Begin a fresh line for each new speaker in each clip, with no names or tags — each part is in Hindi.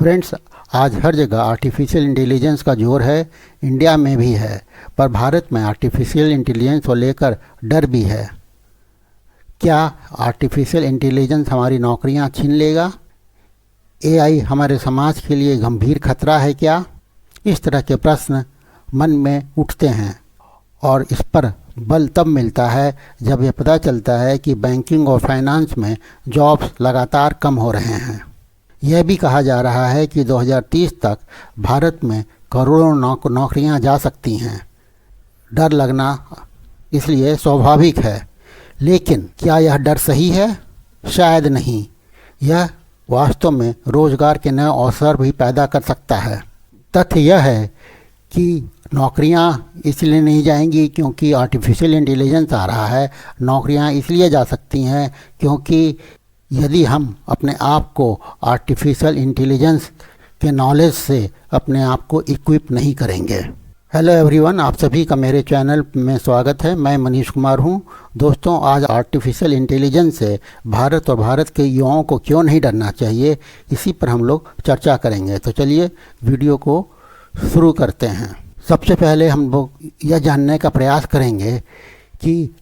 फ्रेंड्स, आज हर जगह आर्टिफिशियल इंटेलिजेंस का जोर है। इंडिया में भी है, पर भारत में आर्टिफिशियल इंटेलिजेंस को लेकर डर भी है। क्या आर्टिफिशियल इंटेलिजेंस हमारी नौकरियां छीन लेगा? एआई हमारे समाज के लिए गंभीर खतरा है क्या? इस तरह के प्रश्न मन में उठते हैं और इस पर बल तब मिलता है जब यह पता चलता है कि बैंकिंग और फाइनेंस में जॉब्स लगातार कम हो रहे हैं। यह भी कहा जा रहा है कि 2030 तक भारत में करोड़ों नौकरियां जा सकती हैं। डर लगना इसलिए स्वाभाविक है, लेकिन क्या यह डर सही है? शायद नहीं। यह वास्तव में रोजगार के नए अवसर भी पैदा कर सकता है। तथ्य यह है कि नौकरियां इसलिए नहीं जाएंगी क्योंकि आर्टिफिशियल इंटेलिजेंस आ रहा है। नौकरियां इसलिए जा सकती हैं क्योंकि यदि हम अपने आप को आर्टिफिशियल इंटेलिजेंस के नॉलेज से अपने आप को इक्विप नहीं करेंगे। हेलो एवरीवन, आप सभी का मेरे चैनल में स्वागत है। मैं मनीष कुमार हूं। दोस्तों, आज आर्टिफिशियल इंटेलिजेंस से भारत और भारत के युवाओं को क्यों नहीं डरना चाहिए, इसी पर हम लोग चर्चा करेंगे। तो चलिए वीडियो को शुरू करते हैं। सबसे पहले हम लोग यह जानने का प्रयास करेंगे कि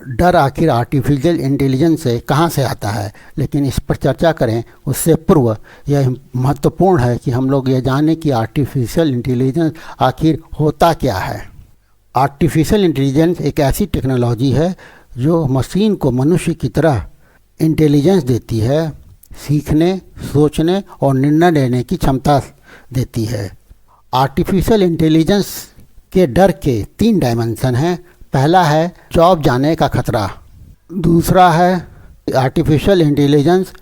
डर आखिर आर्टिफिशियल इंटेलिजेंस से कहाँ से आता है। लेकिन इस पर चर्चा करें उससे पूर्व यह महत्वपूर्ण है कि हम लोग ये जानें कि आर्टिफिशियल इंटेलिजेंस आखिर होता क्या है। आर्टिफिशियल इंटेलिजेंस एक ऐसी टेक्नोलॉजी है जो मशीन को मनुष्य की तरह इंटेलिजेंस देती है, सीखने, सोचने और निर्णय लेने की क्षमता देती है। आर्टिफिशियल इंटेलिजेंस के डर के 3 डायमेंशन हैं। पहला है जॉब जाने का खतरा, दूसरा है आर्टिफिशियल इंटेलिजेंस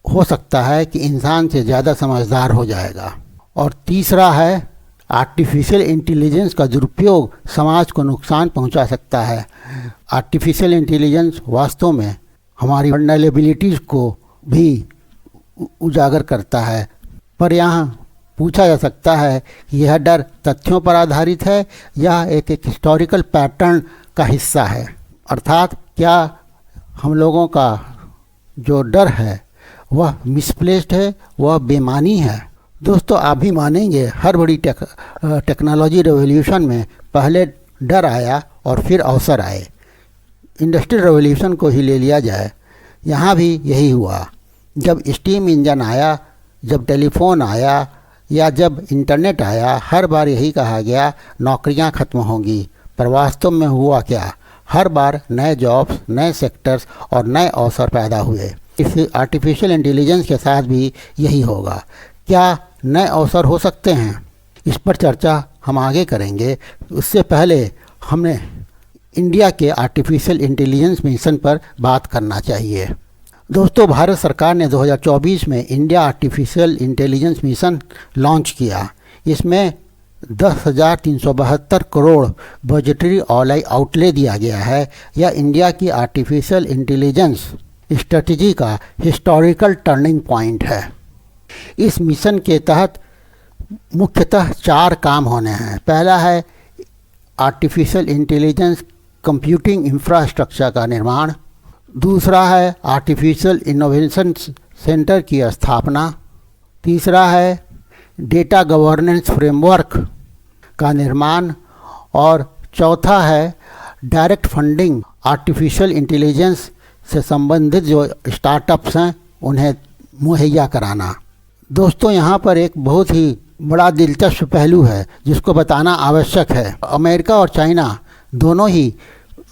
हो सकता है कि इंसान से ज़्यादा समझदार हो जाएगा, और तीसरा है आर्टिफिशियल इंटेलिजेंस का दुरुपयोग समाज को नुकसान पहुंचा सकता है। आर्टिफिशियल इंटेलिजेंस वास्तव में हमारी वल्नरेबिलिटीज़ को भी उजागर करता है, पर यहाँ पूछा जा सकता है कि यह डर तथ्यों पर आधारित है या एक हिस्टोरिकल पैटर्न का हिस्सा है। अर्थात क्या हम लोगों का जो डर है वह मिसप्लेस्ड है, वह बेमानी है। दोस्तों, आप भी मानेंगे हर बड़ी टेक्नोलॉजी रेवोल्यूशन में पहले डर आया और फिर अवसर आए। इंडस्ट्रियल रेवोल्यूशन को ही ले लिया जाए, यहाँ भी यही हुआ। जब स्टीम इंजन आया, जब टेलीफोन आया या जब इंटरनेट आया, हर बार यही कहा गया नौकरियां खत्म होंगी। पर वास्तव में हुआ क्या? हर बार नए जॉब्स, नए सेक्टर्स और नए अवसर पैदा हुए। इस आर्टिफिशियल इंटेलिजेंस के साथ भी यही होगा। क्या नए अवसर हो सकते हैं? इस पर चर्चा हम आगे करेंगे। उससे पहले हमें इंडिया के आर्टिफिशियल इंटेलिजेंस मिशन पर बात करना चाहिए। दोस्तों, भारत सरकार ने 2024 में India artificial intelligence mission launch किया। इसमें 10,372 करोड़ बजटरी आउटले दिया गया है। यह इंडिया की आर्टिफिशियल इंटेलिजेंस स्ट्रेटजी का हिस्टोरिकल टर्निंग पॉइंट है। इस मिशन के तहत मुख्यतः 4 काम होने हैं। पहला है आर्टिफिशियल इंटेलिजेंस कंप्यूटिंग इंफ्रास्ट्रक्चर का निर्माण, दूसरा है आर्टिफिशियल इनोवेशन सेंटर की स्थापना, तीसरा है डेटा गवर्नेंस फ्रेमवर्क का निर्माण, और चौथा है डायरेक्ट फंडिंग आर्टिफिशियल इंटेलिजेंस से संबंधित जो स्टार्टअप्स हैं उन्हें मुहैया कराना। दोस्तों, यहाँ पर एक बहुत ही बड़ा दिलचस्प पहलू है जिसको बताना आवश्यक है। अमेरिका और चाइना दोनों ही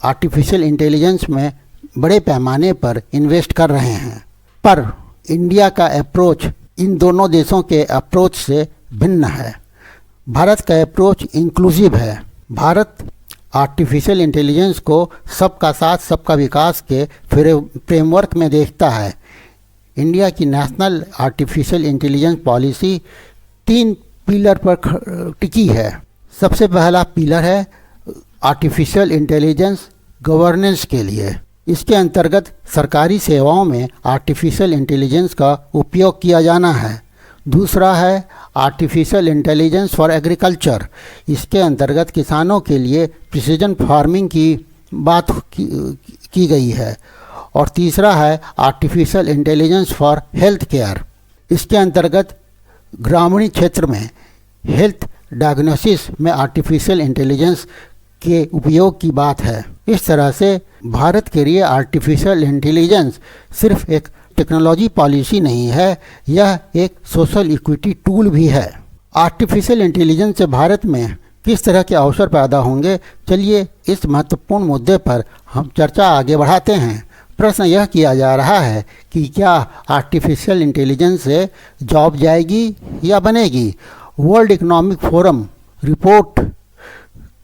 आर्टिफिशियल इंटेलिजेंस में बड़े पैमाने पर इन्वेस्ट कर रहे हैं, पर इंडिया का अप्रोच इन दोनों देशों के अप्रोच से भिन्न है। भारत का अप्रोच इंक्लूसिव है। भारत आर्टिफिशियल इंटेलिजेंस को सबका साथ सबका विकास के फ्रेमवर्क में देखता है। इंडिया की national artificial intelligence policy 3 pillar पर टिकी है। सबसे पहला पिलर है आर्टिफिशियल इंटेलिजेंस गवर्नेंस के लिए। इसके अंतर्गत सरकारी सेवाओं में आर्टिफिशियल इंटेलिजेंस का उपयोग किया जाना है। दूसरा है आर्टिफिशियल इंटेलिजेंस फॉर एग्रीकल्चर। इसके अंतर्गत किसानों के लिए प्रिसीजन फार्मिंग की बात की गई है। और तीसरा है artificial intelligence for health care. इसके अंतर्गत ग्रामीण क्षेत्र में हेल्थ डायग्नोसिस में आर्टिफिशियल इंटेलिजेंस के उपयोग की बात है। इस तरह से भारत के लिए आर्टिफिशियल इंटेलिजेंस सिर्फ एक टेक्नोलॉजी पॉलिसी नहीं है, यह एक सोशल इक्विटी टूल भी है। आर्टिफिशियल इंटेलिजेंस से भारत में किस तरह के अवसर पैदा होंगे, चलिए इस महत्वपूर्ण मुद्दे पर हम चर्चा आगे बढ़ाते हैं। प्रश्न यह किया जा रहा है कि क्या आर्टिफिशियल इंटेलिजेंस से जॉब जाएगी या बनेगी। वर्ल्ड इकोनॉमिक फोरम रिपोर्ट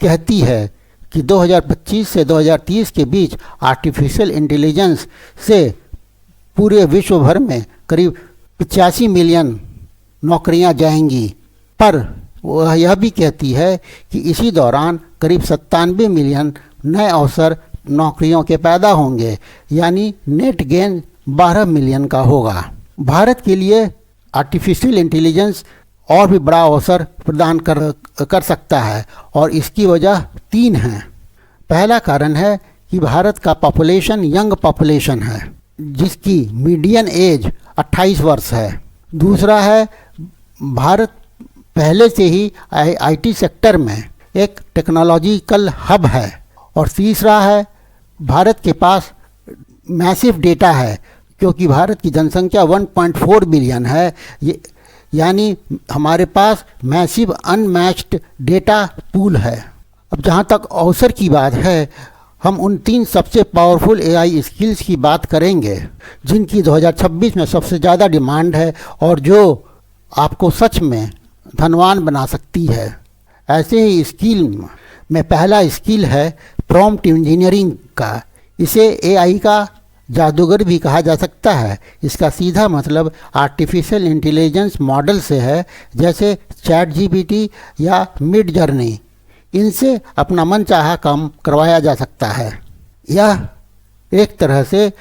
कहती है कि 2025 से 2030 के बीच आर्टिफिशियल इंटेलिजेंस से पूरे विश्व भर में करीब 85 मिलियन नौकरियां जाएंगी, पर वह यह भी कहती है कि इसी दौरान करीब 97 मिलियन नए अवसर नौकरियों के पैदा होंगे, यानी नेट गेन 12 मिलियन का होगा। भारत के लिए आर्टिफिशियल इंटेलिजेंस और भी बड़ा अवसर प्रदान कर सकता है और इसकी वजह 3 हैं। पहला कारण है कि भारत का पॉपुलेशन यंग पॉपुलेशन है, जिसकी मीडियन एज 28 वर्ष है। दूसरा है भारत पहले से ही आईटी सेक्टर में एक टेक्नोलॉजिकल हब है। और तीसरा है भारत के पास मैसिव डेटा है, क्योंकि भारत की जनसंख्या 1.4 बिलियन है, यानी हमारे पास मैसिव अनमैच्ड डेटा पूल है। अब जहाँ तक अवसर की बात है, हम उन 3 सबसे पावरफुल एआई स्किल्स की बात करेंगे जिनकी 2026 में सबसे ज़्यादा डिमांड है और जो आपको सच में धनवान बना सकती है। ऐसे ही स्किल में पहला स्किल है प्रॉम्प्ट इंजीनियरिंग का। इसे एआई का जादूगर भी कहा जा सकता है। इसका सीधा मतलब आर्टिफिशियल इंटेलिजेंस मॉडल से है, जैसे चैट जीपीटी या मिड जर्नी। इनसे अपना मनचाहा काम करवाया जा सकता है। यह एक तरह से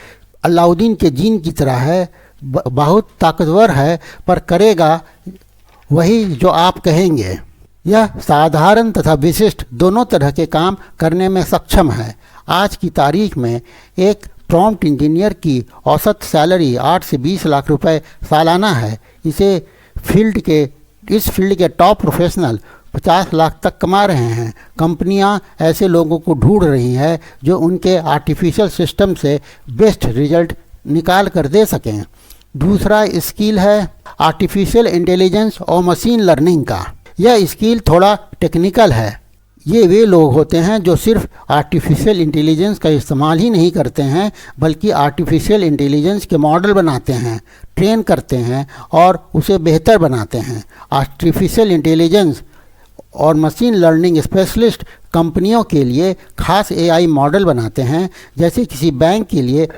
अलाउद्दीन के जीन की तरह है, बहुत ताकतवर है, पर करेगा वही जो आप कहेंगे। यह साधारण तथा विशिष्ट दोनों तरह के काम करने में सक्षम है। आज की तारीख में एक प्रॉम्प्ट इंजीनियर की औसत सैलरी 8 से 20 लाख रुपए सालाना है। इस फील्ड के टॉप प्रोफेशनल 50 लाख तक कमा रहे हैं। कंपनियां ऐसे लोगों को ढूंढ रही हैं जो उनके आर्टिफिशियल सिस्टम से बेस्ट रिजल्ट निकाल कर दे सकें। दूसरा स्किल है आर्टिफिशियल इंटेलिजेंस और मशीन लर्निंग का। यह स्किल थोड़ा टेक्निकल है। ये वे लोग होते हैं जो सिर्फ आर्टिफिशियल इंटेलिजेंस का इस्तेमाल ही नहीं करते हैं, बल्कि आर्टिफिशियल इंटेलिजेंस के मॉडल बनाते हैं, ट्रेन करते हैं और उसे बेहतर बनाते हैं। आर्टिफिशियल इंटेलिजेंस और मशीन लर्निंग स्पेशलिस्ट कंपनियों के लिए खास एआई मॉडल बनाते हैं, जैसे किसी बैंक के लिए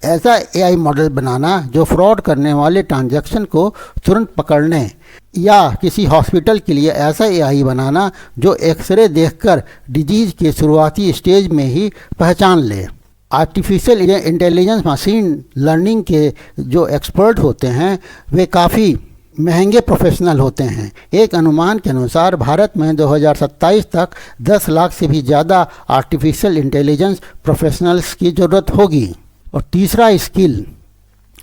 ऐसा एआई मॉडल बनाना जो फ्रॉड करने वाले ट्रांजैक्शन को तुरंत पकड़ने, या किसी हॉस्पिटल के लिए ऐसा एआई बनाना जो एक्सरे देखकर डिजीज़ के शुरुआती स्टेज में ही पहचान ले। आर्टिफिशियल इंटेलिजेंस मशीन लर्निंग के जो एक्सपर्ट होते हैं वे काफ़ी महंगे प्रोफेशनल होते हैं। एक अनुमान के अनुसार भारत में 2027 तक 10 लाख से भी ज़्यादा आर्टिफिशियल इंटेलिजेंस प्रोफेशनल्स की ज़रूरत होगी। और तीसरा स्किल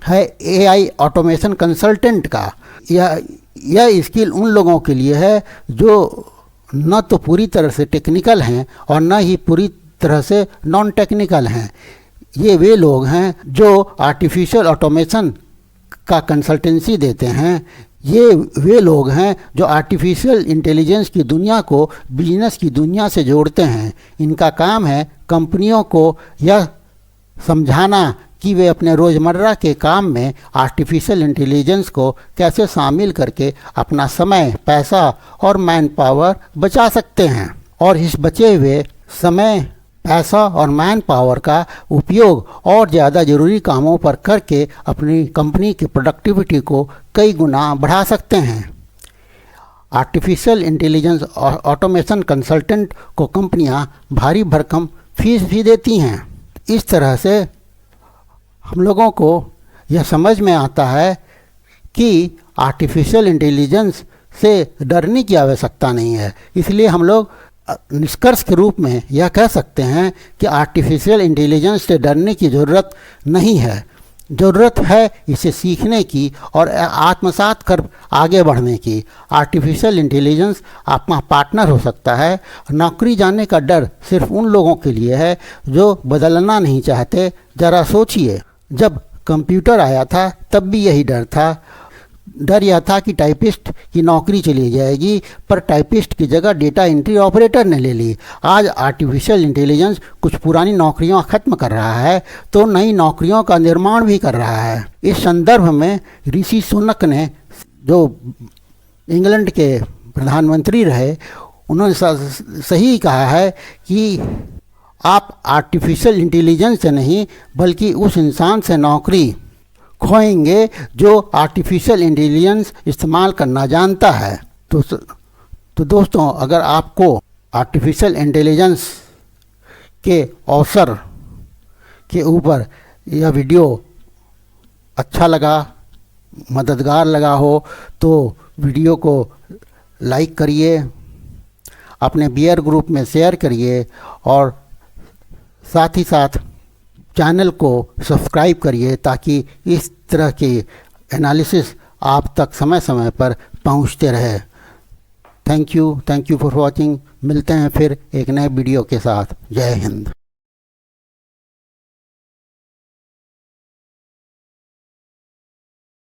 है एआई ऑटोमेशन कंसल्टेंट का। यह स्किल उन लोगों के लिए है जो न तो पूरी तरह से टेक्निकल हैं और न ही पूरी तरह से नॉन टेक्निकल हैं। ये वे लोग हैं जो आर्टिफिशियल ऑटोमेशन का कंसल्टेंसी देते हैं। ये वे लोग हैं जो आर्टिफिशियल इंटेलिजेंस की दुनिया को बिजनेस की दुनिया से जोड़ते हैं। इनका काम है कंपनियों को यह समझाना कि वे अपने रोज़मर्रा के काम में आर्टिफिशियल इंटेलिजेंस को कैसे शामिल करके अपना समय, पैसा और मैन पावर बचा सकते हैं, और इस बचे हुए समय, पैसा और मैन पावर का उपयोग और ज़्यादा ज़रूरी कामों पर करके अपनी कंपनी की प्रोडक्टिविटी को कई गुना बढ़ा सकते हैं। आर्टिफिशियल इंटेलिजेंस और ऑटोमेशन कंसल्टेंट को कंपनियां भारी भरकम फीस भी देती हैं। इस तरह से हम लोगों को यह समझ में आता है कि आर्टिफिशियल इंटेलिजेंस से डरने की आवश्यकता नहीं है। इसलिए हम लोग निष्कर्ष के रूप में यह कह सकते हैं कि आर्टिफिशियल इंटेलिजेंस से डरने की ज़रूरत नहीं है। ज़रूरत है इसे सीखने की और आत्मसात कर आगे बढ़ने की। आर्टिफिशियल इंटेलिजेंस आपका पार्टनर हो सकता है। नौकरी जाने का डर सिर्फ उन लोगों के लिए है जो बदलना नहीं चाहते। ज़रा सोचिए, जब कंप्यूटर आया था तब भी यही डर था। डर यह था कि टाइपिस्ट की नौकरी चली जाएगी, पर टाइपिस्ट की जगह डेटा एंट्री ऑपरेटर ने ले ली। आज आर्टिफिशियल इंटेलिजेंस कुछ पुरानी नौकरियां खत्म कर रहा है तो नई नौकरियों का निर्माण भी कर रहा है। इस संदर्भ में ऋषि सुनक ने, जो इंग्लैंड के प्रधानमंत्री रहे, उन्होंने सही कहा है कि आप आर्टिफिशियल इंटेलिजेंस से नहीं बल्कि उस इंसान से नौकरी खोएंगे जो आर्टिफिशियल इंटेलिजेंस इस्तेमाल करना जानता है। तो दोस्तों, अगर आपको आर्टिफिशियल इंटेलिजेंस के अवसर के ऊपर यह वीडियो अच्छा लगा, मददगार लगा हो, तो वीडियो को लाइक करिए, अपने बियर ग्रुप में शेयर करिए और साथ ही साथ चैनल को सब्सक्राइब करिए ताकि इस तरह के एनालिसिस आप तक समय समय पर पहुंचते रहे। Thank you for watching. मिलते हैं फिर एक नए वीडियो के साथ। जय हिंद।